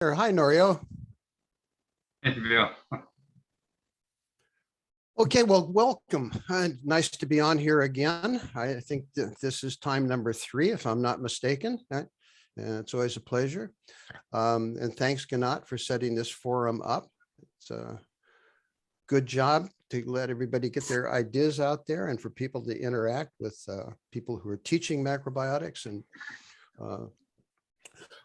Hi, Norio. Hey, Bill. Okay, well, welcome. Nice to be on here again. I think that this is time number 3, if I'm not mistaken. It's always a pleasure. And thanks, Ganat, for setting this forum up. It's a good job to let everybody get their ideas out there and for people to interact with people who are teaching macrobiotics. And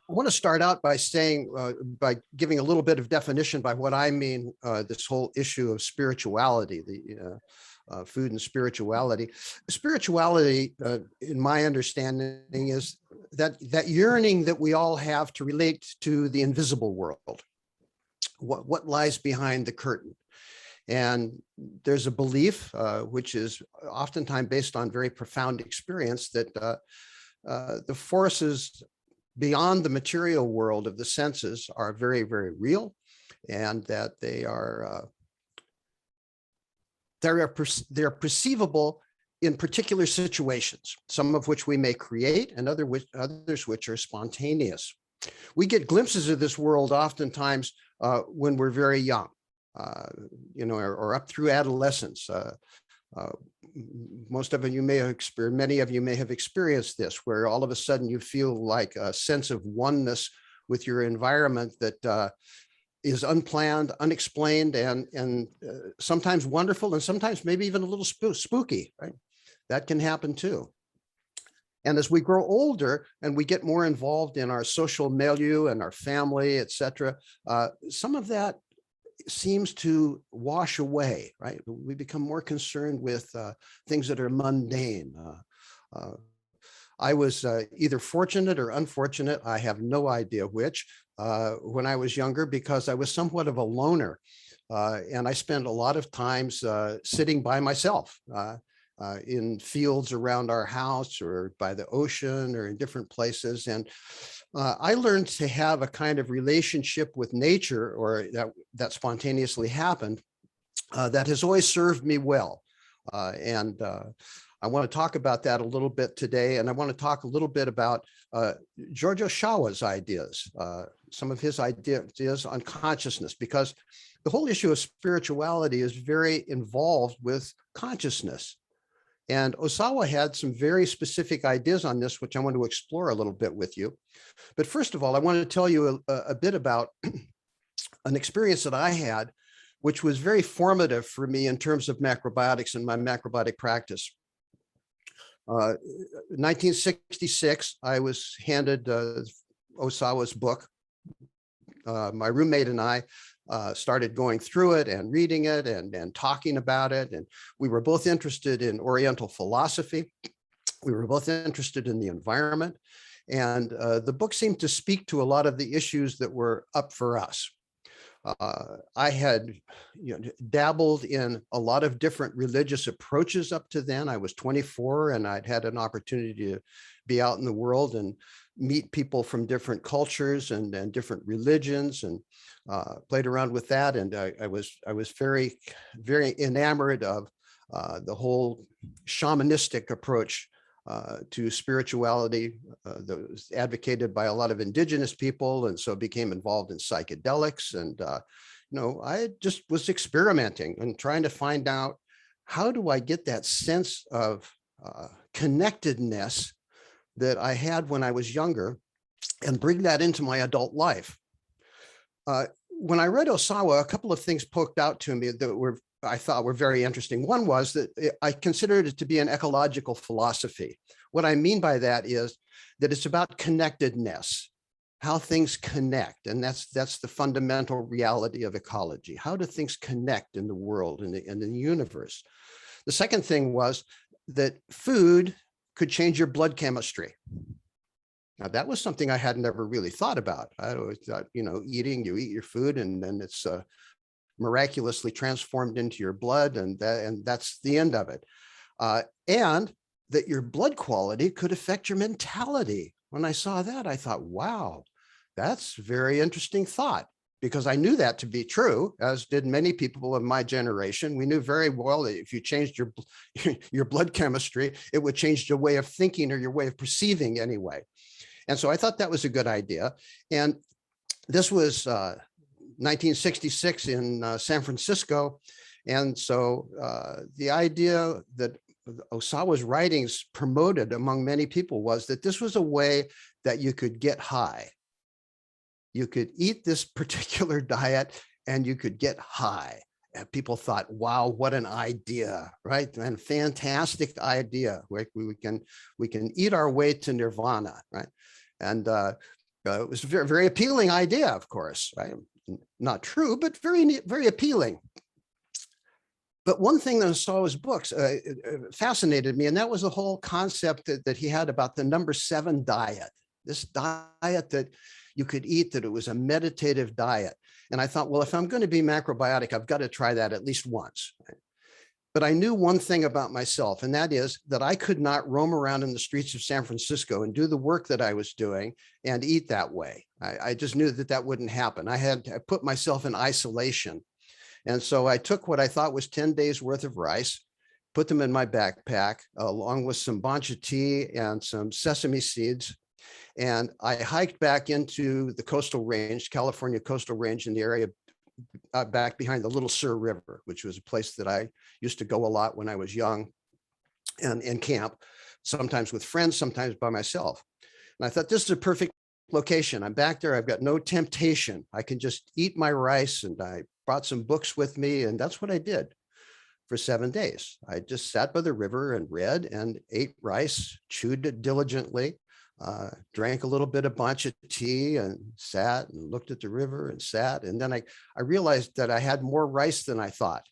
I want to start out by saying, by giving a little bit of definition by what I mean, this whole issue of spirituality, the food and spirituality. Spirituality, in my understanding, is that yearning that we all have to relate to the invisible world, what lies behind the curtain. And there's a belief, which is oftentimes based on very profound experience, that the forces beyond the material world of the senses are very, very real, and that they're perceivable in particular situations, some of which we may create and others which are spontaneous. We get glimpses of this world oftentimes when we're very young, or up through adolescence. Most of you may have experienced, many of you may have experienced this, where all of a sudden you feel like a sense of oneness with your environment that is unplanned, unexplained, and sometimes wonderful, and sometimes maybe even a little spooky, right? That can happen too. And as we grow older and we get more involved in our social milieu and our family, etc., some of that seems to wash away, right? We become more concerned with things that are mundane. I was either fortunate or unfortunate, I have no idea which, when I was younger, because I was somewhat of a loner. And I spent a lot of times sitting by myself in fields around our house or by the ocean or in different places. And I learned to have a kind of relationship with nature, or that spontaneously happened, that has always served me well. And I want to talk about that a little bit today. And I want to talk a little bit about Giorgio Shawa's ideas, some of his ideas on consciousness, because the whole issue of spirituality is very involved with consciousness. And Osawa had some very specific ideas on this, which I want to explore a little bit with you. But first of all, I want to tell you a bit about an experience that I had, which was very formative for me in terms of macrobiotics and my macrobiotic practice. 1966, I was handed Osawa's book. My roommate and I started going through it and reading it and talking about it. And we were both interested in Oriental philosophy. We were both interested in the environment. And the book seemed to speak to a lot of the issues that were up for us. I had dabbled in a lot of different religious approaches up to then. I was 24 and I'd had an opportunity to be out in the world and meet people from different cultures and different religions, and played around with that. And I was very, very enamored of the whole shamanistic approach to spirituality that was advocated by a lot of indigenous people, and so became involved in psychedelics. And I just was experimenting and trying to find out, how do I get that sense of connectedness that I had when I was younger and bring that into my adult life? When I read Osawa, a couple of things poked out to me that I thought were very interesting. One was that I considered it to be an ecological philosophy. What I mean by that is that it's about connectedness, how things connect. And that's the fundamental reality of ecology. How do things connect in the world and in the universe? The second thing was that food could change your blood chemistry. Now, that was something I had never really thought about. I always thought, you eat your food and then it's miraculously transformed into your blood, and that's the end of it. And that your blood quality could affect your mentality. When I saw that, I thought, wow, that's a very interesting thought, because I knew that to be true, as did many people of my generation. We knew very well that if you changed your blood chemistry, it would change your way of thinking or your way of perceiving anyway. And so I thought that was a good idea. And this was 1966 in San Francisco. And so the idea that Osawa's writings promoted among many people was that this was a way that you could get high. You could eat this particular diet and you could get high. And people thought, wow, what an idea, right? And fantastic idea. We can eat our way to nirvana, right? And it was a very, very appealing idea, of course, right? Not true, but very, very appealing. But one thing that I saw his books fascinated me, and that was the whole concept that he had about the number 7 diet, this diet that you could eat, that it was a meditative diet. And I thought, well, if I'm going to be macrobiotic, I've got to try that at least once. Right? But I knew one thing about myself, and that is that I could not roam around in the streets of San Francisco and do the work that I was doing and eat that way. I just knew that that wouldn't happen. I put myself in isolation. And so I took what I thought was 10 days worth of rice, put them in my backpack, along with some bancha tea and some sesame seeds. And I hiked back into the coastal range, California coastal range, in the area back behind the Little Sur River, which was a place that I used to go a lot when I was young and camp, sometimes with friends, sometimes by myself. And I thought, this is a perfect location. I'm back there. I've got no temptation. I can just eat my rice. And I brought some books with me. And that's what I did for 7 days. I just sat by the river and read and ate rice, chewed it diligently, drank a little bit of bancha tea and sat and looked at the river and sat. And then I realized that I had more rice than I thought.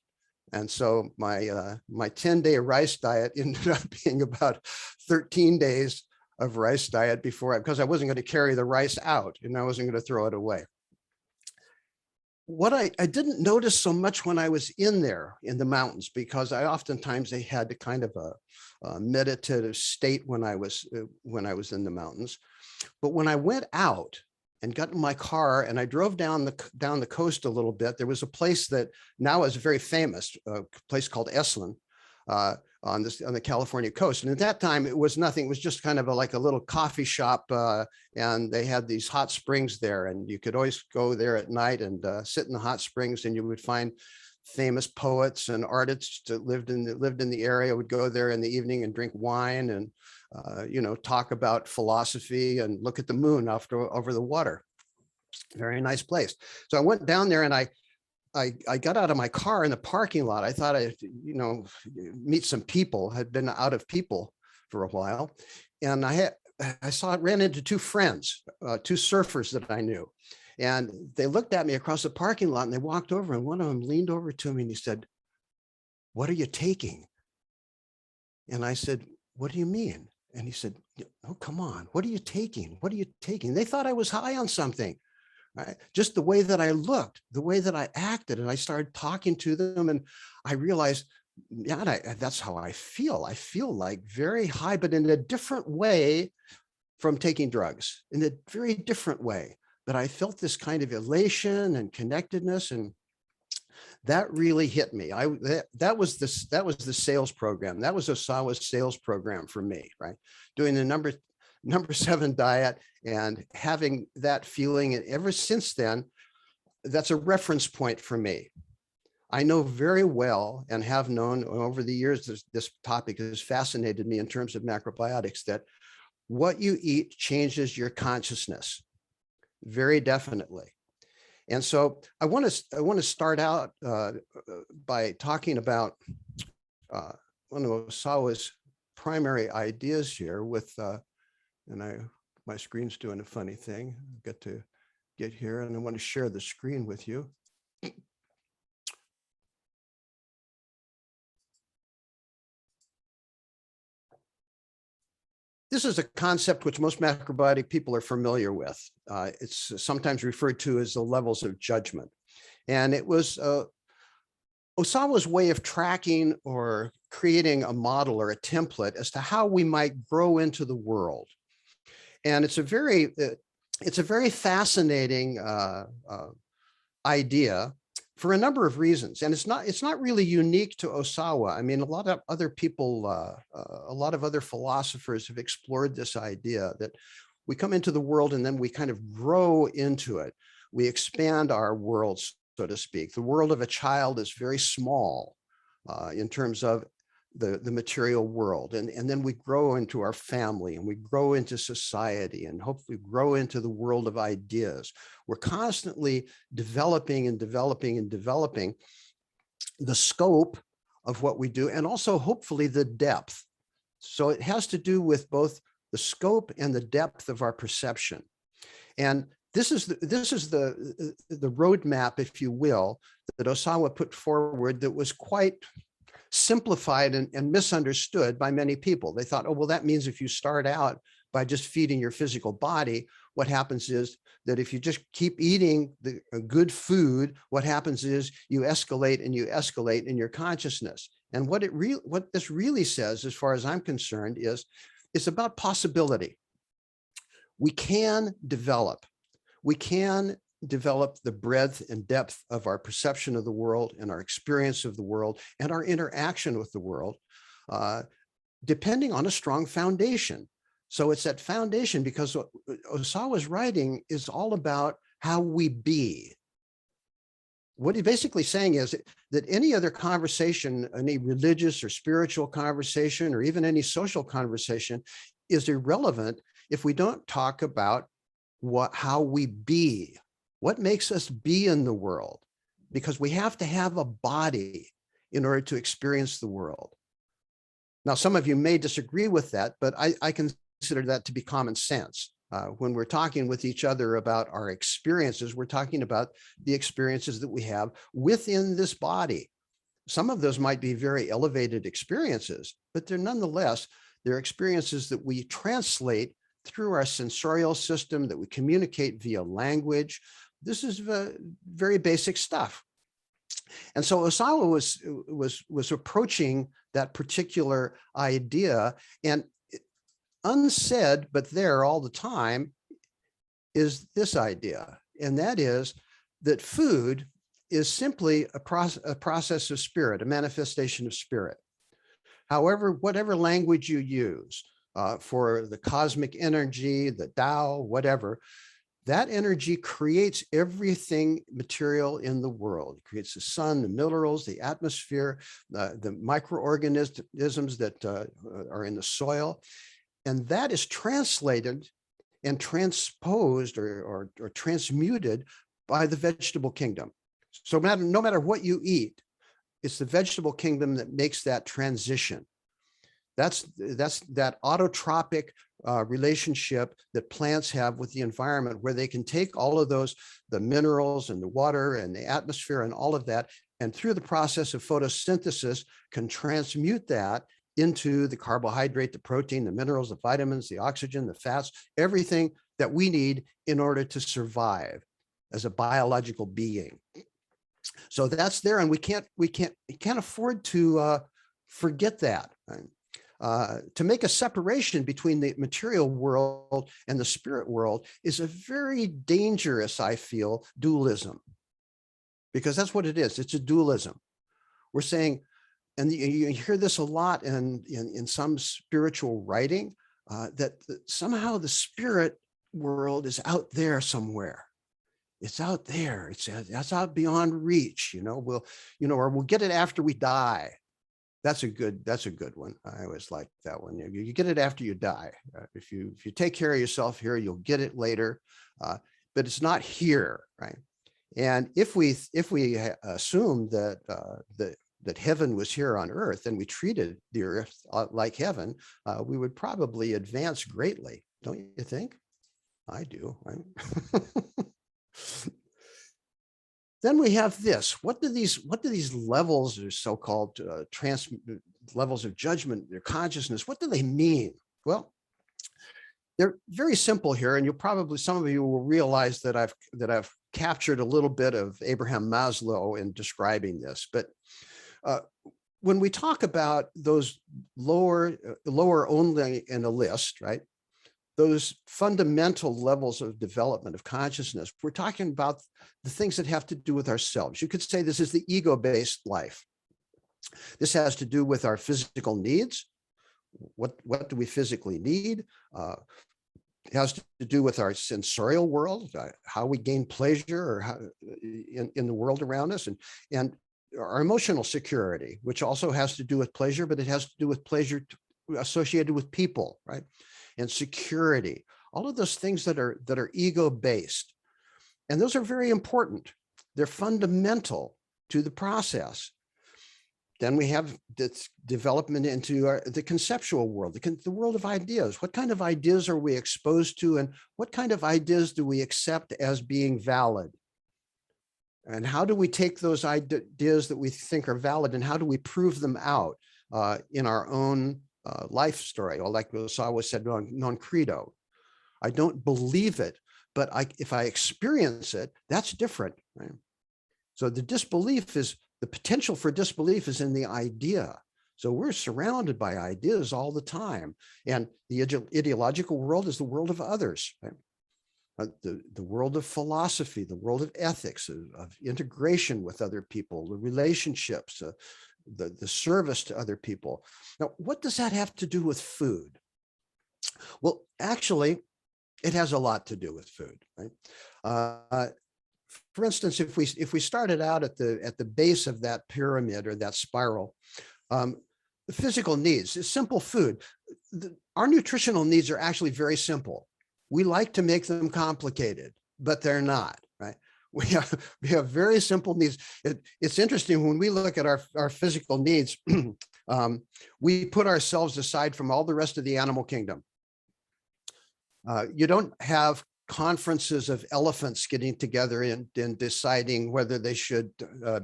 And so my 10-day rice diet ended up being about 13 days of rice diet because I wasn't going to carry the rice out and I wasn't going to throw it away. What I didn't notice so much when I was in there in the mountains, because oftentimes they had kind of a meditative state when I was in the mountains. But when I went out and got in my car and I drove down the coast a little bit, there was a place that now is very famous, a place called Esalen, on the California coast. And at that time, it was nothing. It was just kind of like a little coffee shop, and they had these hot springs there, and you could always go there at night and sit in the hot springs, and you would find famous poets and artists that lived in the area would go there in the evening and drink wine and talk about philosophy and look at the moon over the water. Very nice place. So I went down there and I got out of my car in the parking lot. I thought I'd, meet some people, had been out of people for a while. And I ran into 2 friends, 2 surfers that I knew. And they looked at me across the parking lot and they walked over, and one of them leaned over to me and he said, "What are you taking?" And I said, "What do you mean?" And he said, "Oh, come on. What are you taking? What are you taking?" They thought I was high on something. Right? Just the way that I looked, the way that I acted. And I started talking to them and I realized, yeah, that's how I feel. I feel like very high, but in a different way from taking drugs, in a very different way. But I felt this kind of elation and connectedness, and that really hit me. That was the sales program. That was Osawa's sales program for me, right? Doing the number 7 diet and having that feeling. And ever since then, that's a reference point for me. I know very well and have known over the years, this topic has fascinated me in terms of macrobiotics, that what you eat changes your consciousness very definitely. And so I want to start out by talking about one of Osawa's primary ideas here with my screen's doing a funny thing. I've got to get here and I want to share the screen with you. This is a concept which most macrobiotic people are familiar with. It's sometimes referred to as the levels of judgment. And it was Osawa's way of tracking or creating a model or a template as to how we might grow into the world. And it's a very fascinating idea for a number of reasons. And it's not really unique to Osawa. I mean, a lot of other people, a lot of other philosophers have explored this idea that we come into the world and then we kind of grow into it. we expand our world, so to speak. The world of a child is very small in terms of the material world. And then we grow into our family, and we grow into society, and hopefully grow into the world of ideas. We're constantly developing and developing and developing the scope of what we do, and also hopefully the depth. So it has to do with both the scope and the depth of our perception. And this is the roadmap, if you will, that Osawa put forward, that was quite simplified and misunderstood by many people. They thought, oh, well, that means if you start out by just feeding your physical body, what happens is that if you just keep eating the good food, what happens is you escalate and you escalate in your consciousness. And what this really says, as far as I'm concerned, is it's about possibility. We can develop the breadth and depth of our perception of the world and our experience of the world and our interaction with the world, depending on a strong foundation. So it's that foundation, because what Osawa's writing is all about how we be. What he's basically saying is that any other conversation, any religious or spiritual conversation, or even any social conversation, is irrelevant if we don't talk about how we be, what makes us be in the world, because we have to have a body in order to experience the world. Now, some of you may disagree with that, but I consider that to be common sense. When we're talking with each other about our experiences, we're talking about the experiences that we have within this body. Some of those might be very elevated experiences, but they're experiences that we translate through our sensorial system, that we communicate via language. This is very basic stuff. And so Osawa was approaching that particular idea, and unsaid, but there all the time, is this idea. And that is that food is simply a process of spirit, a manifestation of spirit. However, whatever language you use for the cosmic energy, the Tao, whatever, that energy creates everything material in the world. It creates the sun, the minerals, the atmosphere, the microorganisms that are in the soil. And that is translated and transposed or transmuted by the vegetable kingdom. So no matter what you eat, it's the vegetable kingdom that makes that transition. That's that autotropic relationship that plants have with the environment, where they can take all of those, the minerals and the water and the atmosphere and all of that, and through the process of photosynthesis can transmute that into the carbohydrate, the protein, the minerals, the vitamins, the oxygen, the fats, everything that we need in order to survive as a biological being. So that's there, and we can't afford to forget that. To make a separation between the material world and the spirit world is a very dangerous, I feel, dualism, because that's what it is. It's a dualism. We're saying, and you hear this a lot in some spiritual writing, that somehow the spirit world is out there somewhere. It's out there. That's out beyond reach. Or we'll get it after we die. That's a good one. I always like that one. You get it after you die. If you take care of yourself here, you'll get it later. But it's not here, right? And if we assume that heaven was here on earth and we treated the earth like heaven, we would probably advance greatly, don't you think? I do. Then we have this. What do these levels, or so-called levels of judgment, their consciousness, what do they mean? Well, they're very simple here, and some of you will realize that I've captured a little bit of Abraham Maslow in describing this. But when we talk about those lower only in a list, right? Those fundamental levels of development of consciousness, we're talking about the things that have to do with ourselves. You could say this is the ego-based life. This has to do with our physical needs. What do we physically need? It has to do with our sensorial world, how we gain pleasure or how, in the world around us, and our emotional security, which also has to do with pleasure, but it has to do with pleasure associated with people, right? And security, all of those things that are ego-based. And those are very important. They're fundamental to the process. Then we have this development into the conceptual world, the world of ideas. What kind of ideas are we exposed to, and what kind of ideas do we accept as being valid? And how do we take those ideas that we think are valid, and how do we prove them out in our own life story? Or like Osawa said, non credo. I don't believe it, but if I experience it, that's different, right? So the disbelief is, the potential for disbelief is in the idea. So we're surrounded by ideas all the time. And the ideological world is the world of others, right? The world of philosophy, the world of ethics, of integration with other people, the relationships, the service to other people. Now, what does that have to do with food? Well, actually, it has a lot to do with food, right? For instance, if we started out at the base of that pyramid or that spiral, the physical needs is simple food. Our nutritional needs are actually very simple. We like to make them complicated, but they're not, right? We have very simple needs. It's interesting when we look at our physical needs, we put ourselves aside from all the rest of the animal kingdom. You don't have conferences of elephants getting together and deciding whether they should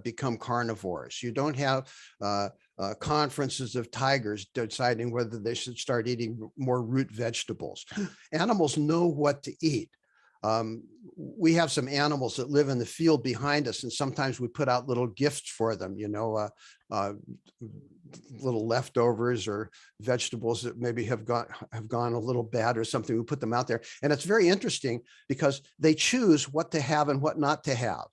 become carnivores. You don't have conferences of tigers deciding whether they should start eating more root vegetables. Animals know what to eat. We have some animals that live in the field behind us, and sometimes we put out little gifts for them, little leftovers or vegetables that maybe have gone a little bad or something. We put them out there, and it's very interesting because they choose what to have and what not to have.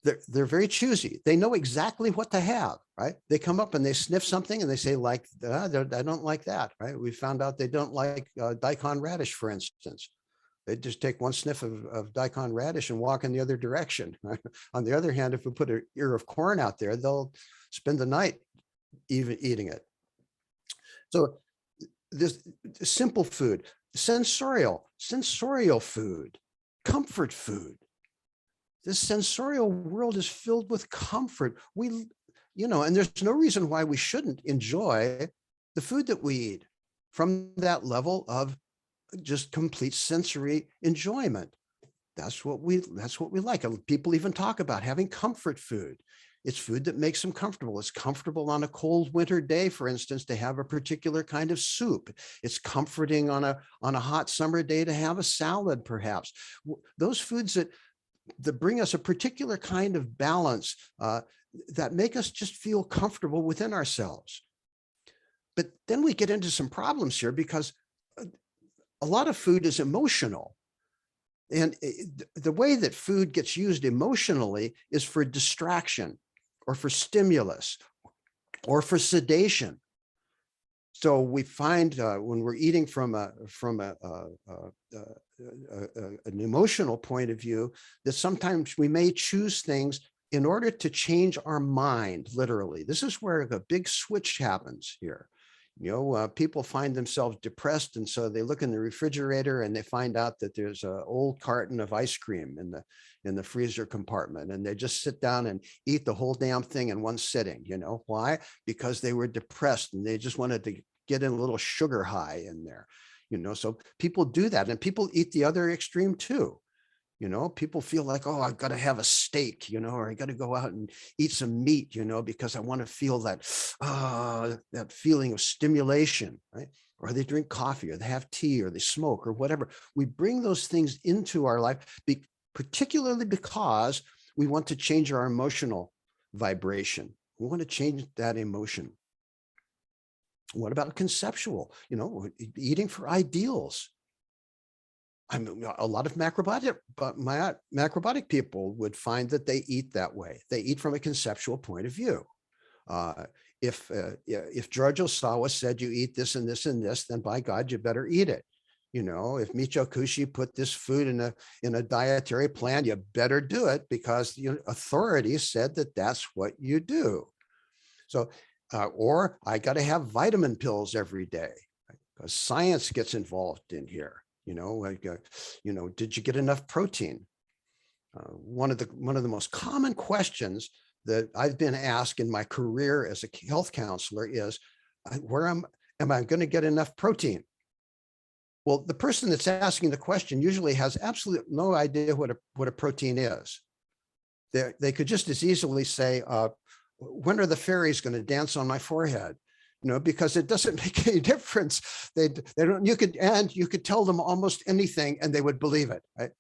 They're very choosy. They know exactly what to have, right? They come up and they sniff something and they say, like, I don't like that, right? We found out they don't like daikon radish, for instance. They just take one sniff of daikon radish and walk in the other direction. Right? On the other hand, if we put an ear of corn out there, they'll spend the night even eating it. So this simple food, sensorial food, comfort food. This sensorial world is filled with comfort. And there's no reason why we shouldn't enjoy the food that we eat from that level of just complete sensory enjoyment. That's what we like. People even talk about having comfort food. It's food that makes them comfortable. It's comfortable on a cold winter day, for instance, to have a particular kind of soup. It's comforting on a hot summer day to have a salad, perhaps. Those foods that bring us a particular kind of balance that make us just feel comfortable within ourselves. But then we get into some problems here because a lot of food is emotional. And the way that food gets used emotionally is for distraction or for stimulus or for sedation. So we find when we're eating from an emotional point of view, that sometimes we may choose things in order to change our mind, literally. This is where the big switch happens here. People find themselves depressed, and so they look in the refrigerator and they find out that there's an old carton of ice cream in the freezer compartment, and they just sit down and eat the whole damn thing in one sitting. Why? Because they were depressed and they just wanted to get in a little sugar high in there. So people do that, and people eat the other extreme too. People feel like, oh, I've got to have a steak, or I got to go out and eat some meat, because I want to feel that feeling of stimulation, right? Or they drink coffee, or they have tea, or they smoke, or whatever. We bring those things into our life, particularly because we want to change our emotional vibration. We want to change that emotion. What about conceptual? Eating for ideals. A lot of macrobiotic people would find that they eat that way. They eat from a conceptual point of view. If George Osawa said you eat this and this and this, then by God, you better eat it. You know, if Michio Kushi put this food in a dietary plan, you better do it because authorities said that that's what you do. So, or I got to have vitamin pills every day because science gets involved in here. Did you get enough protein? One of the most common questions that I've been asked in my career as a health counselor is, am I going to get enough protein? Well, the person that's asking the question usually has absolutely no idea what a protein is. They could just as easily say, when are the fairies going to dance on my forehead? Because it doesn't make any difference. They don't. You could tell them almost anything and they would believe it, right?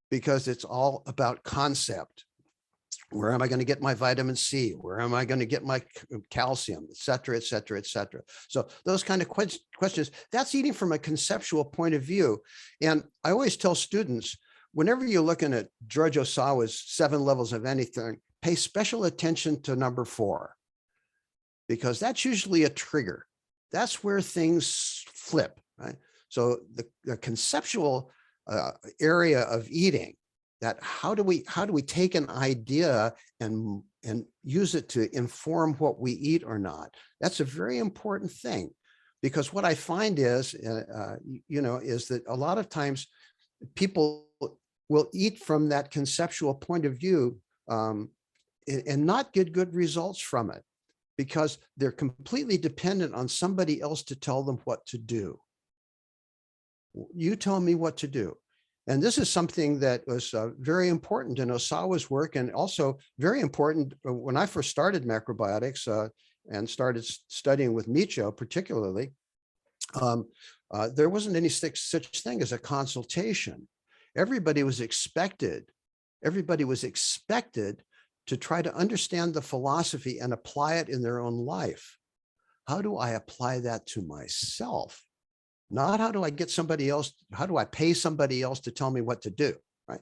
Because it's all about concept. Where am I going to get my vitamin C? Where am I going to get my calcium, et cetera, et cetera, et cetera? So those kind of questions, that's eating from a conceptual point of view. And I always tell students, whenever you're looking at George Osawa's 7 levels of anything, pay special attention to number 4, because that's usually a trigger. That's where things flip, right? So the conceptual area of eating, that how do we take an idea and use it to inform what we eat or not? That's a very important thing, because what I find is, is that a lot of times people will eat from that conceptual point of view and not get good results from it, because they're completely dependent on somebody else to tell them what to do. You tell me what to do. And this is something that was very important in Osawa's work, and also very important when I first started macrobiotics and started studying with Michio particularly. There wasn't any such thing as a consultation. Everybody was expected to try to understand the philosophy and apply it in their own life. How do I apply that to myself? Not how do I get somebody else, how do I pay somebody else to tell me what to do, right?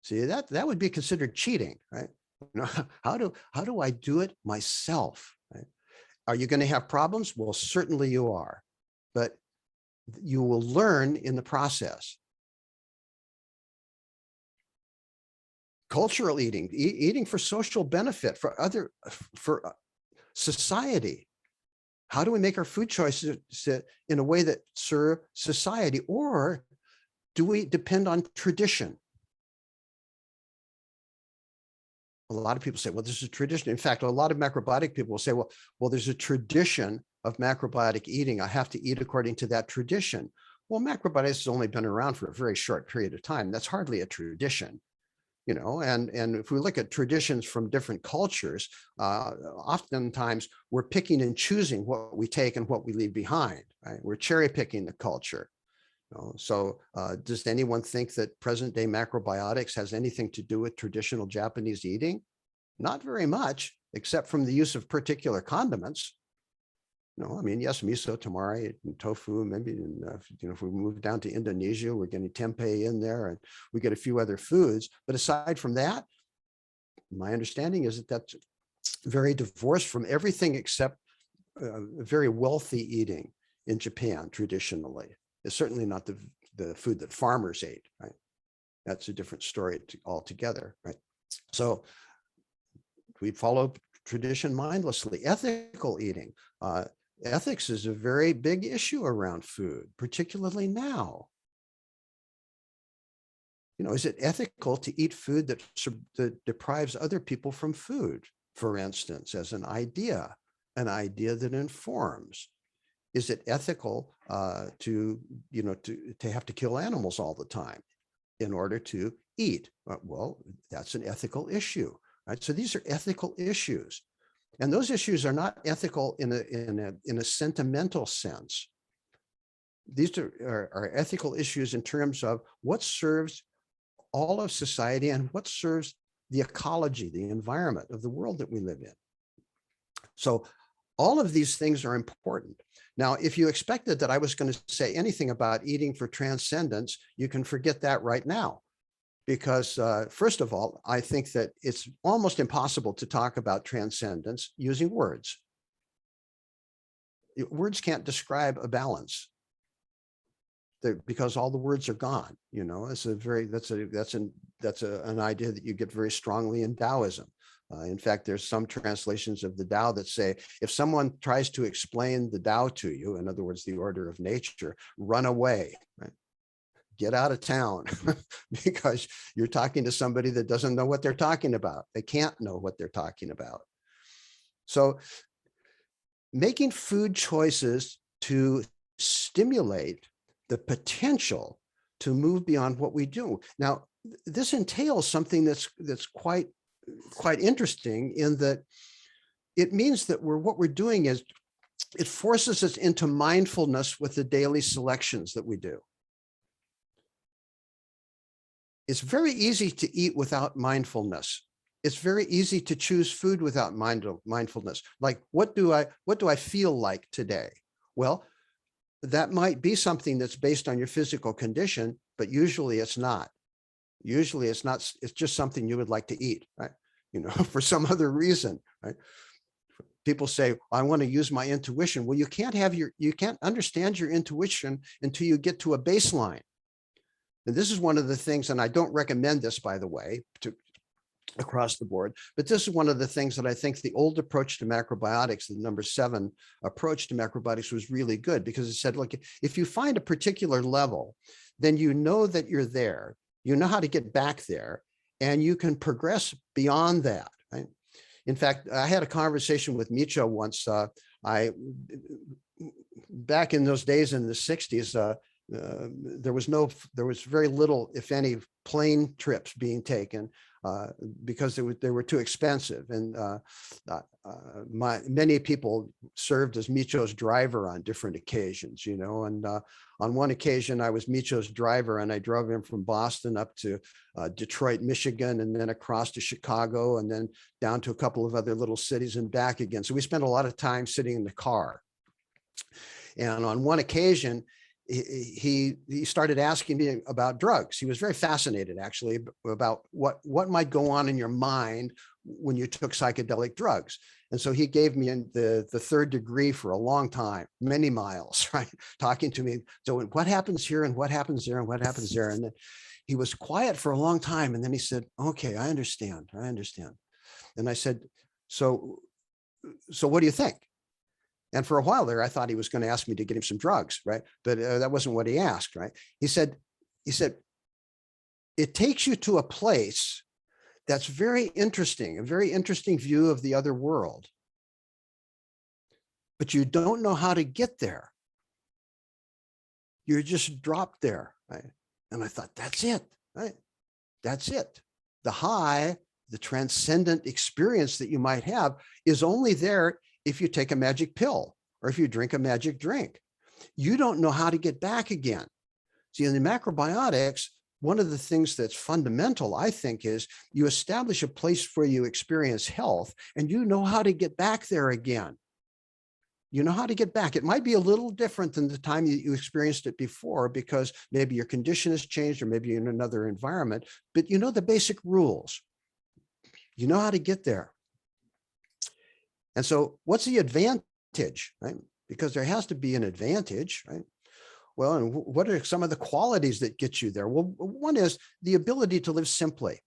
See, that would be considered cheating, right? How do I do it myself, right? Are you going to have problems? Well, certainly you are, but you will learn in the process. Cultural eating, eating for social benefit, for society. How do we make our food choices in a way that serve society? Or do we depend on tradition? A lot of people say, well, this is tradition. In fact, a lot of macrobiotic people will say, well, there's a tradition of macrobiotic eating. I have to eat according to that tradition. Well, macrobiotics has only been around for a very short period of time. That's hardly a tradition. And if we look at traditions from different cultures, oftentimes we're picking and choosing what we take and what we leave behind, right? We're cherry picking the culture. So does anyone think that present day macrobiotics has anything to do with traditional Japanese eating? Not very much, except from the use of particular condiments. No, I mean, yes, miso, tamari, and tofu, maybe, if we move down to Indonesia, we're getting tempeh in there, and we get a few other foods. But aside from that, my understanding is that that's very divorced from everything except very wealthy eating in Japan traditionally. It's certainly not the food that farmers ate, right? That's a different story altogether, right? So we follow tradition mindlessly. Ethical eating. Ethics is a very big issue around food, particularly now. Is it ethical to eat food that deprives other people from food, for instance, as an idea that informs? Is it ethical to have to kill animals all the time in order to eat? Well, that's an ethical issue, right? So these are ethical issues. And those issues are not ethical in a sentimental sense. These are ethical issues in terms of what serves all of society and what serves the ecology, the environment of the world that we live in. So all of these things are important. Now, if you expected that I was going to say anything about eating for transcendence, you can forget that right now. Because first of all, I think that it's almost impossible to talk about transcendence using words. Words can't describe a balance. because all the words are gone. It's an idea that you get very strongly in Taoism. In fact, there's some translations of the Tao that say, if someone tries to explain the Tao to you, in other words, the order of nature, run away, right? Get out of town because you're talking to somebody that doesn't know what they're talking about. They can't know what they're talking about. So making food choices to stimulate the potential to move beyond what we do. Now, this entails something that's quite interesting, in that it means that what we're doing is it forces us into mindfulness with the daily selections that we do. It's very easy to eat without mindfulness. It's very easy to choose food without mindfulness. Like, what do I feel like today? Well, that might be something that's based on your physical condition, but usually it's not. Usually it's not. It's just something you would like to eat, right? For some other reason, right? People say, I want to use my intuition. Well, you can't understand your intuition until you get to a baseline. And this is one of the things, and I don't recommend this, by the way, across the board, but this is one of the things that I think the old approach to macrobiotics, the number 7 approach to macrobiotics, was really good, because it said, look, if you find a particular level, then you know that you're there, you know how to get back there, and you can progress beyond that, right? In fact, I had a conversation with Micho once. Back in those days in the 60s, there was very little, if any, plane trips being taken because they were too expensive. And many people served as Micho's driver on different occasions, and on one occasion I was Micho's driver, and I drove him from Boston up to Detroit, Michigan, and then across to Chicago, and then down to a couple of other little cities and back again. So we spent a lot of time sitting in the car. And on one occasion, he started asking me about drugs. He was very fascinated, actually, about what might go on in your mind when you took psychedelic drugs. And so he gave me the 3rd degree for a long time, many miles, right? Talking to me. So what happens here, and what happens there, and what happens there. And then he was quiet for a long time. And then he said, okay, I understand. And I said, so what do you think? And for a while there, I thought he was going to ask me to get him some drugs, right? But that wasn't what he asked, right? He said, it takes you to a place that's very interesting, a very interesting view of the other world, but you don't know how to get there. You're just dropped there, right? And I thought, that's it, right? That's it. The high, the transcendent experience that you might have is only there if you take a magic pill or if you drink a magic drink. You don't know how to get back again. See, in the macrobiotics, one of the things that's fundamental, I think, is you establish a place where you experience health, and you know how to get back there again. You know how to get back. It might be a little different than the time you experienced it before, because maybe your condition has changed, or maybe you're in another environment, but you know the basic rules. You know how to get there. And so what's the advantage, right? Because there has to be an advantage, right? Well, and what are some of the qualities that get you there? Well, one is the ability to live simply.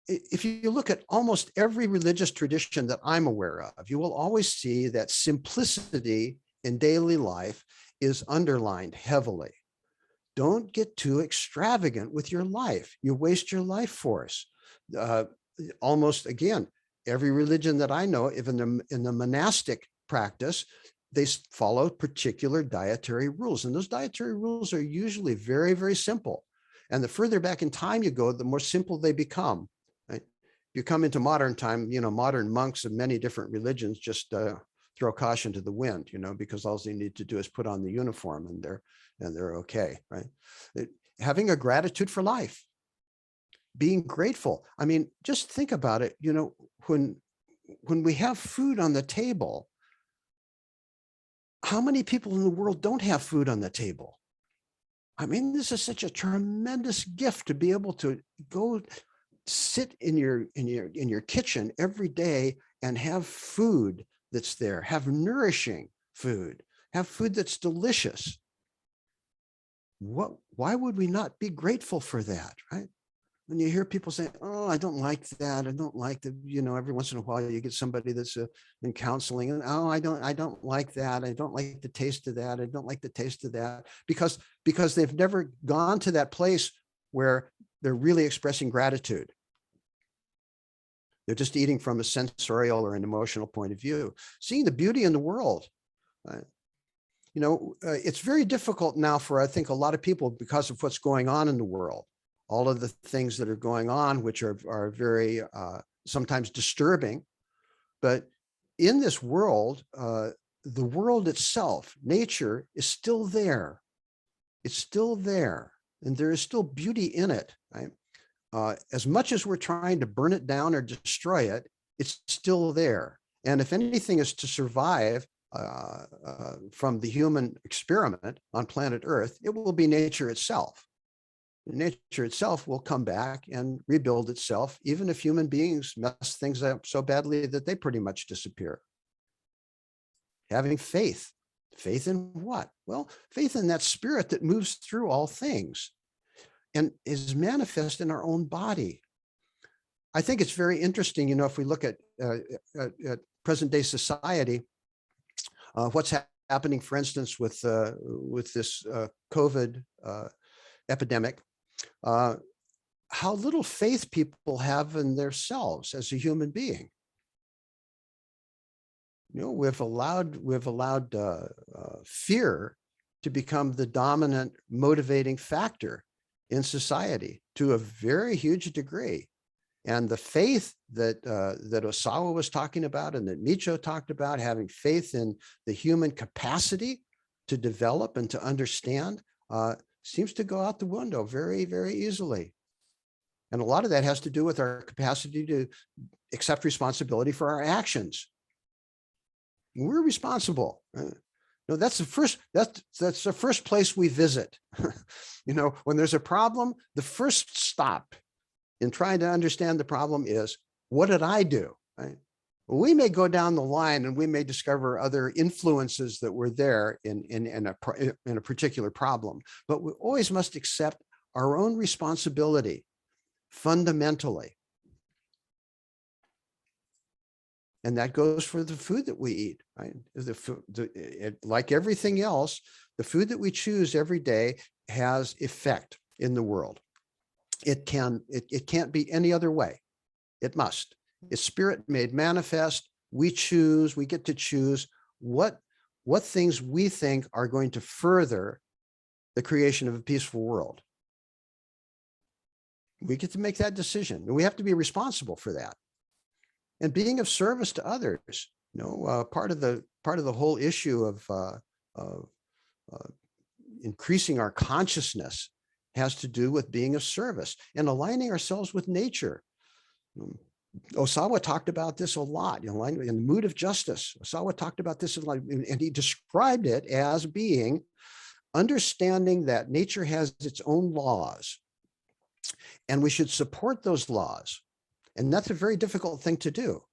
If you look at almost every religious tradition that I'm aware of, you will always see that simplicity in daily life is underlined heavily. Don't get too extravagant with your life. You waste your life force. Almost, again, every religion that I know, even in the monastic practice, they follow particular dietary rules. And those dietary rules are usually very, very simple. And the further back in time you go, the more simple they become. Right? You come into modern time, modern monks of many different religions just throw caution to the wind, because all they need to do is put on the uniform and they're okay, right? Having a gratitude for life, being grateful. I mean, just think about it. When we have food on the table, how many people in the world don't have food on the table? I mean, this is such a tremendous gift to be able to go sit in your kitchen every day and have food that's there, have nourishing food, have food that's delicious. why would we not be grateful for that, right? When you hear people say, oh, I don't like that. I don't like the, every once in a while you get somebody that's in counseling and, oh, I don't like that. I don't like the taste of that. I don't like the taste of that because they've never gone to that place where they're really expressing gratitude. They're just eating from a sensorial or an emotional point of view, seeing the beauty in the world. Right? It's very difficult now for, I think, a lot of people because of what's going on in the world. All of the things that are going on, which are very sometimes disturbing, but in this world, the world itself, nature is still there. It's still there, and there is still beauty in it. Right? As much as we're trying to burn it down or destroy it, it's still there. And if anything is to survive from the human experiment on planet Earth, it will be nature itself. Nature itself will come back and rebuild itself, even if human beings mess things up so badly that they pretty much disappear. Having faith. Faith in what? Well, faith in that spirit that moves through all things and is manifest in our own body. I think it's very interesting, if we look at present day society, what's happening, for instance, with this COVID epidemic, how little faith people have in themselves as a human being. We've allowed fear to become the dominant motivating factor in society to a very huge degree. And the faith that Osawa was talking about and that Micho talked about, having faith in the human capacity to develop and to understand, seems to go out the window very, very easily. And a lot of that has to do with our capacity to accept responsibility for our actions. We're responsible. That's the first place we visit. When there's a problem, the first stop in trying to understand the problem is, what did I do? Right? We may go down the line and we may discover other influences that were there in a particular problem, but we always must accept our own responsibility fundamentally. And that goes for the food that we eat, right? Like everything else, the food that we choose every day has effect in the world. It can't be any other way. It must. It's spirit made manifest. We get to choose what things we think are going to further the creation of a peaceful world. We get to make that decision, and we have to be responsible for that. And being of service to others, part of the whole issue of increasing our consciousness has to do with being of service and aligning ourselves with nature. Osawa talked about this a lot, in the mood of justice. Osawa talked about this a lot, and he described it as being understanding that nature has its own laws, and we should support those laws. And that's a very difficult thing to do,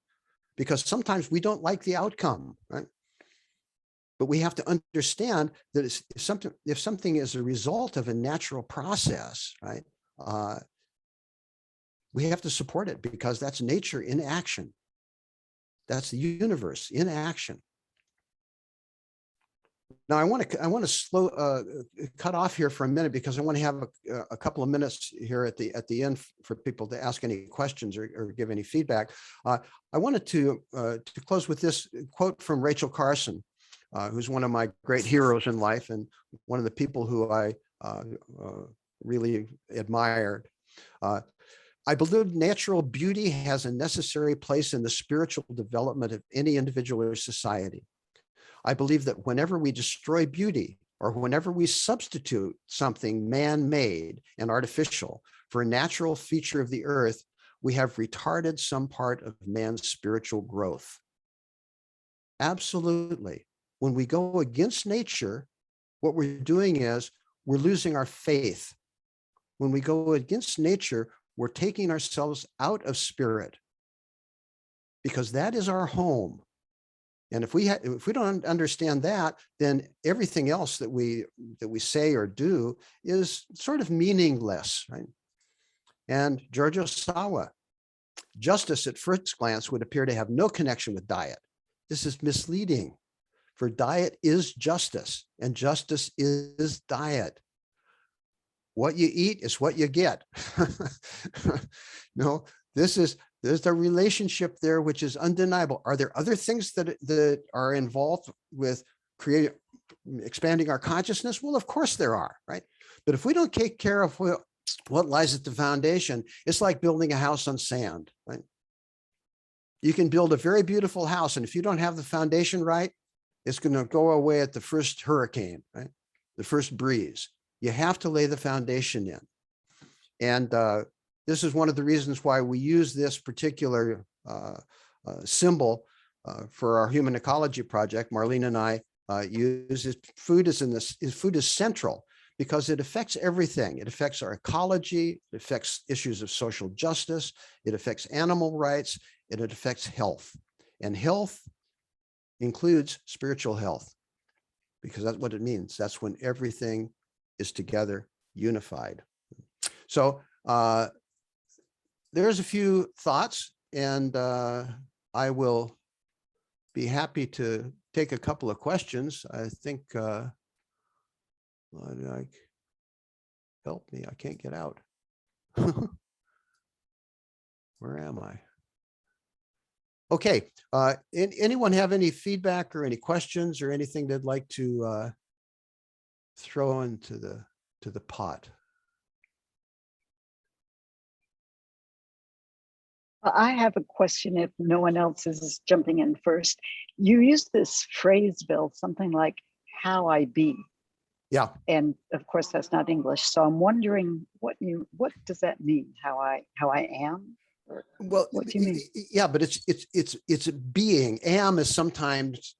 because sometimes we don't like the outcome, right? But we have to understand that if something is a result of a natural process, right? We have to support it, because that's nature in action. That's the universe in action. Now, I want to cut off here for a minute, because I want to have a couple of minutes here at the end for people to ask any questions or give any feedback. I wanted to close with this quote from Rachel Carson, who's one of my great heroes in life and one of the people who I really admired. I believe natural beauty has a necessary place in the spiritual development of any individual or society. I believe that whenever we destroy beauty, or whenever we substitute something man-made and artificial for a natural feature of the earth, we have retarded some part of man's spiritual growth. Absolutely. When we go against nature, what we're doing is we're losing our faith. When we go against nature, we're taking ourselves out of spirit, because that is our home. And if we don't understand that, then everything else that we say or do is sort of meaningless, right? And George Osawa, justice at first glance would appear to have no connection with diet. This is misleading, for diet is justice, and justice is diet. What you eat is what you get. No, there's a relationship there which is undeniable. Are there other things that are involved with expanding our consciousness? Well, of course there are, right? But if we don't take care of what lies at the foundation, it's like building a house on sand, right? You can build a very beautiful house, and if you don't have the foundation right, it's going to go away at the first hurricane, right? The first breeze. You have to lay the foundation in. And this is one of the reasons why we use this particular symbol for our human ecology project. Marlene and I use it. Food is central because it affects everything. It affects our ecology, it affects issues of social justice, it affects animal rights, and it affects health. And health includes spiritual health, because that's what it means. That's when everything is together, unified. So there's a few thoughts, and I will be happy to take a couple of questions. I think, help me, I can't get out. Where am I? Okay, anyone have any feedback or any questions or anything they'd like to throw into the pot? I have a question if no one else is jumping in first. You use this phrase, Bill, something like how I be. Yeah. And of course, that's not English. So I'm wondering what does that mean? How I am? Well, what do you mean? Yeah, but it's being. Am is sometimes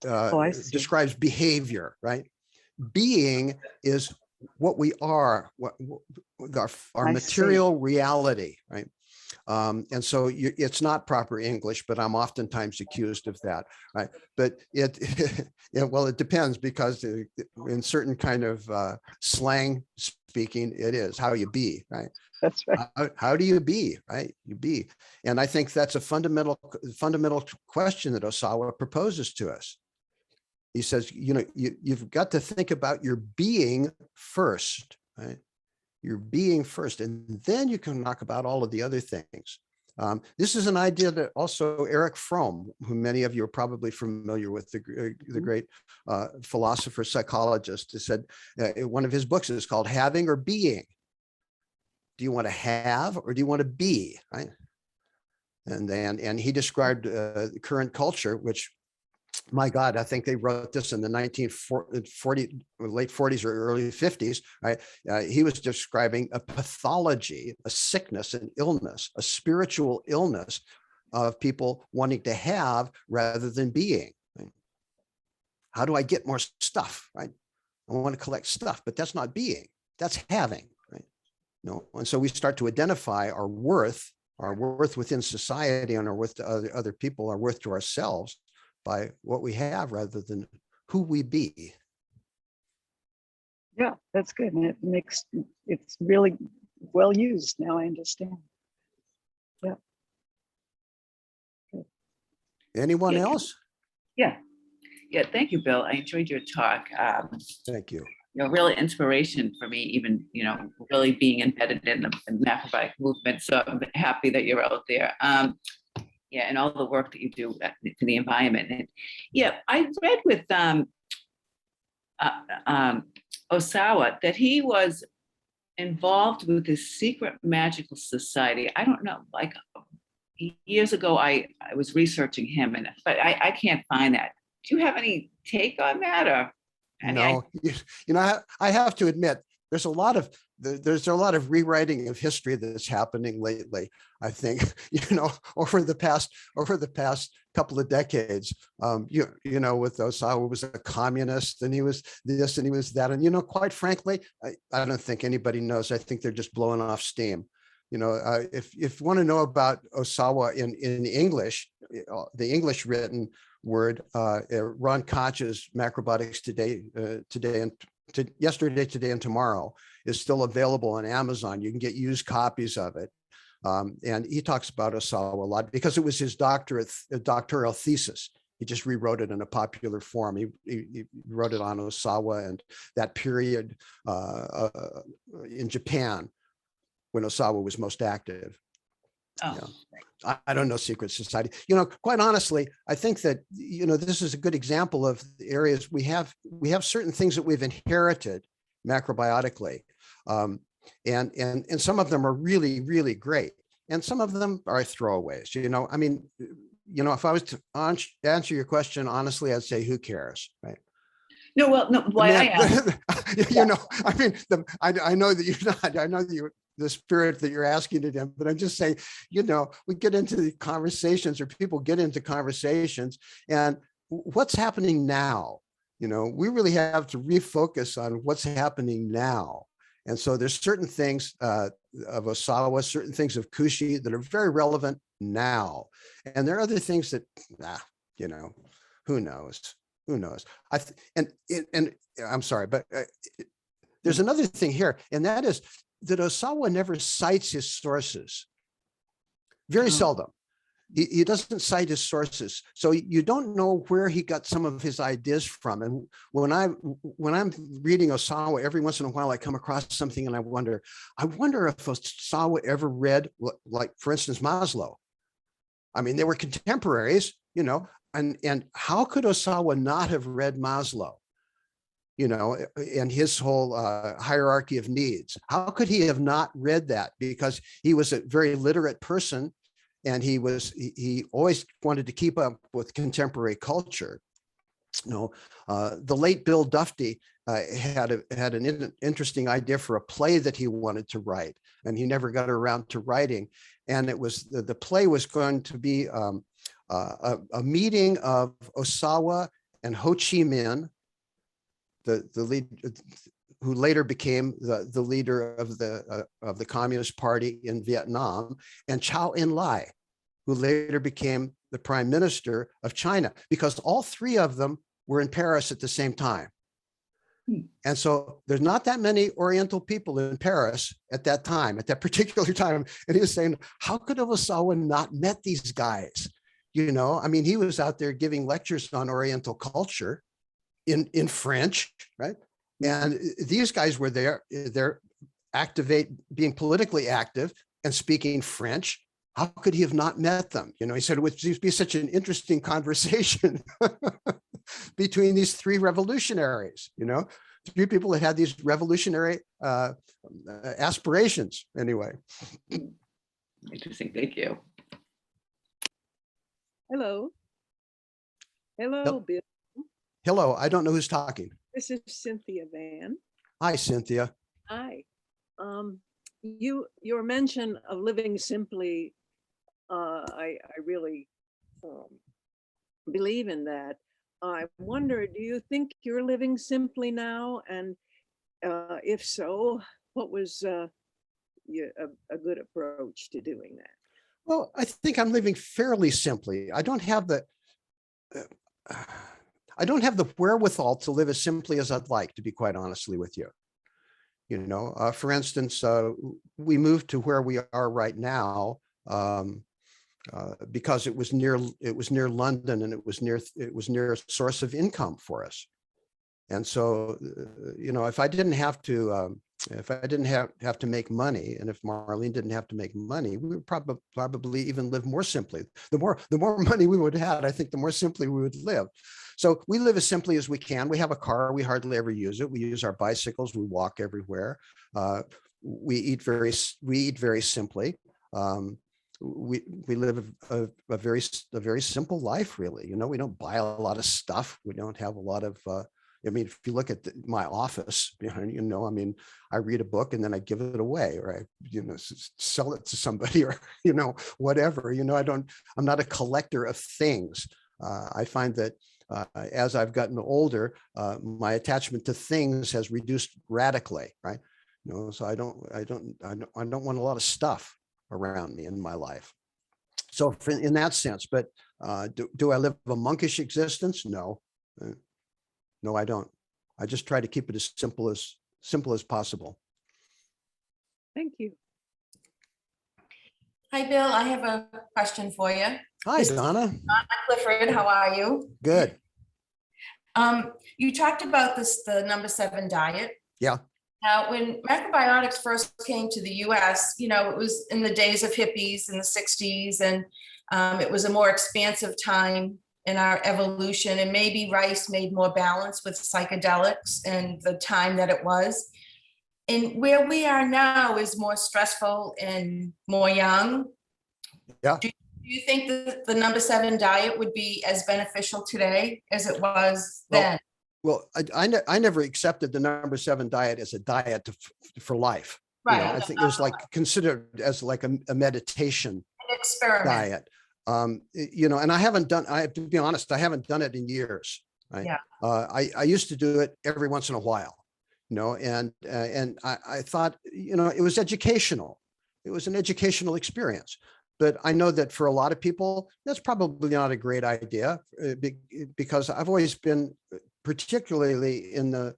describes behavior, right? Being is what we are, what our material reality, right? And so it's not proper English, but I'm oftentimes accused of that, right? But well, it depends, because in certain kind of slang speaking, it is how you be, right? That's right. How do you be, right? You be. And I think that's a fundamental question that Osawa proposes to us. He says, you've got to think about your being first, right? Your being first, and then you can talk about all of the other things. This is an idea that also Erich Fromm, who many of you are probably familiar with, the great philosopher, psychologist, has said, one of his books is called Having or Being. Do you want to have or do you want to be, right? And he described the current culture, which, my God, I think they wrote this in the 1940s, late 40s or early 50s, right? He was describing a pathology, a sickness, an illness, a spiritual illness of people wanting to have rather than being. Right? How do I get more stuff, right? I want to collect stuff, but that's not being, that's having, right? No, and so we start to identify our worth within society, and our worth to other people, our worth to ourselves, by what we have rather than who we be. Yeah, that's good. And it's really well used. Now I understand. Yeah. Good. Anyone else? Yeah. Thank you, Bill. I enjoyed your talk. Thank you. Real inspiration for me, even, really being embedded in the Macrobiotic movement. So I'm happy that you're out there. And all the work that you do for the environment. And I read with Osawa that he was involved with this secret magical society. I don't know, like years ago, I was researching him, but I can't find that. Do you have any take on that, or? No, I have to admit, there's a lot of rewriting of history that's happening lately. I think, over the past couple of decades, with Osawa was a communist, and he was this and he was that. And, quite frankly, I don't think anybody knows. I think they're just blowing off steam. If you want to know about Osawa in English, the English written word, Ron Koch's Macrobiotics yesterday, today, and tomorrow is still available on Amazon. You can get used copies of it. And he talks about Osawa a lot because it was his doctoral thesis. He just rewrote it in a popular form. He wrote it on Osawa and that period in Japan when Osawa was most active. Oh, Yeah. I don't know secret society. Quite honestly, I think that, this is a good example of the areas we have certain things that we've inherited macrobiotically. And some of them are really, really great. And some of them are throwaways, if I was to answer your question, honestly, I'd say, who cares, right? no, well, no, why I asked. I know that you're not, I know that you're the spirit that you're asking it in, but I'm just saying, we get into the conversations or people get into conversations and what's happening now, we really have to refocus on what's happening now. And so there's certain things of Osawa, certain things of Kushi that are very relevant now. And there are other things that, who knows? Who knows? And I'm sorry, but there's another thing here, and that is that Osawa never cites his sources. Very seldom. He doesn't cite his sources, so you don't know where he got some of his ideas from. And when I'm reading Osawa, every once in a while I come across something and I wonder if Osawa ever read, like for instance, Maslow. I mean, they were contemporaries, and how could Osawa not have read Maslow? And his whole hierarchy of needs. How could he have not read that? Because he was a very literate person. And he always wanted to keep up with contemporary culture. The late Bill Dufty had an interesting idea for a play that he wanted to write, and he never got around to writing. And it was the play was going to be a meeting of Osawa and Ho Chi Minh, the lead, who later became the leader of the Communist Party in Vietnam, and Chow En-lai, who later became the prime minister of China, because all three of them were in Paris at the same time. And so there's not that many Oriental people in Paris at that time, at that particular time. And he was saying, how could Osawa not met these guys? He was out there giving lectures on Oriental culture in French, right? And these guys were there, they're being politically active and speaking French. How could he have not met them? He said it would be such an interesting conversation between these three revolutionaries, three people that had these revolutionary aspirations anyway. Interesting, thank you. Hello. Hello, Bill. Hello, I don't know who's talking. This is Cynthia Van. Hi, Cynthia. Hi. Your mention of living simply, I really believe in that. I wonder, do you think you're living simply now? And if so, what was a good approach to doing that? Well, I think I'm living fairly simply. I don't have the wherewithal to live as simply as I'd like, to be quite honestly with you. For instance, we moved to where we are right now because it was near London, and it was near a source of income for us. And so, if I didn't have to make money, and if Marlene didn't have to make money, we would probably even live more simply. The more money we would have had, I think the more simply we would live. So we live as simply as we can. We have a car. We hardly ever use it. We use our bicycles. We walk everywhere. We eat very simply. We live a very simple life, really. We don't buy a lot of stuff. We don't have a lot of. If you look at my office, I read a book and then I give it away, or I, sell it to somebody, or whatever. I'm not a collector of things. I find that as I've gotten older, my attachment to things has reduced radically, right? So I don't want a lot of stuff around me in my life. So in that sense, but do I live a monkish existence? No. No, I don't. I just try to keep it as simple as possible. Thank you. Hi, Bill. I have a question for you. Hi, Donna. Clifford, how are you? Good. You talked about the number 7 diet. Yeah. Now, when macrobiotics first came to the US, it was in the days of hippies in the 60s, and it was a more expansive time in our evolution, and maybe rice made more balance with psychedelics and the time that it was. And where we are now is more stressful and more young. Yeah. Do you think that the number 7 diet would be as beneficial today as it was then? Well, I never accepted the number 7 diet as a diet for life. Right. I think it was like considered as like a meditation An experiment. diet. And I have to be honest, I haven't done it in years. Right. Yeah. I used to do it every once in a while, and I thought, it was educational. It was an educational experience. But I know that for a lot of people, that's probably not a great idea, because I've always been, particularly in the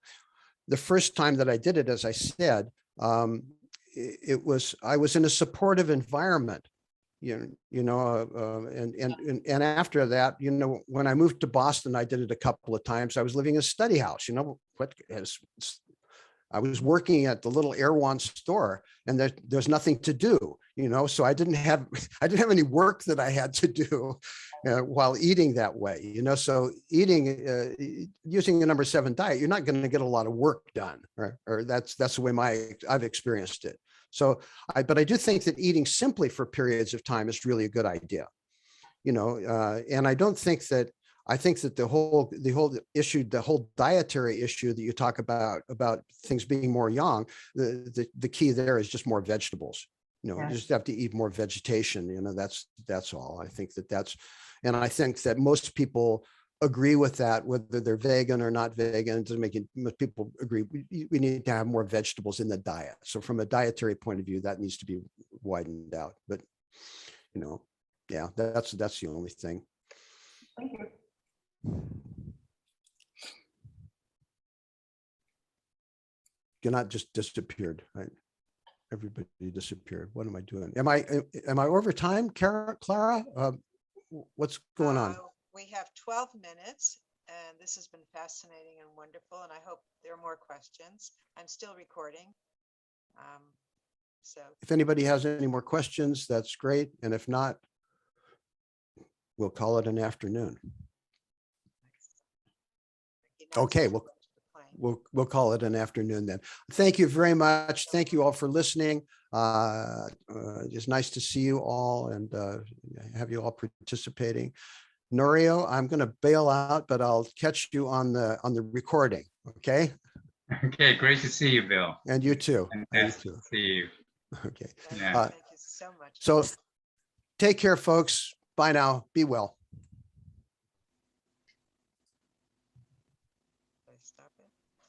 first time that I did it, as I said, I was in a supportive environment, and after that, when I moved to Boston, I did it a couple of times. I was living in a study house, I was working at the little Erewhon store, and there's nothing to do, so I didn't have any work that I had to do while eating that way, so eating, using the number 7 diet, you're not going to get a lot of work done, or that's the way I've experienced it. So but I do think that eating simply for periods of time is really a good idea, and I think that the whole issue, the whole dietary issue that you talk about things being more young, the key there is just more vegetables. You just have to eat more vegetation. That's all. I think and I think that most people agree with that, whether they're vegan or not vegan. Most people agree we need to have more vegetables in the diet. So from a dietary point of view, that needs to be widened out. But yeah, that's the only thing. Thank you. You're not just disappeared, right? Everybody disappeared. What am I doing? Am I over time, Clara? What's going on? We have 12 minutes, and this has been fascinating and wonderful, and I hope there are more questions. I'm still recording. So if anybody has any more questions, that's great. And if not, we'll call it an afternoon. Okay, we'll call it an afternoon then. Thank you very much. Thank you all for listening. It's nice to see you all and have you all participating. Norio, I'm going to bail out, but I'll catch you on the recording. Okay. Okay, great to see you, Bill. And you too. Fantastic to see you. Okay. Yeah. thank you so much. So take care, folks. Bye now. Be well.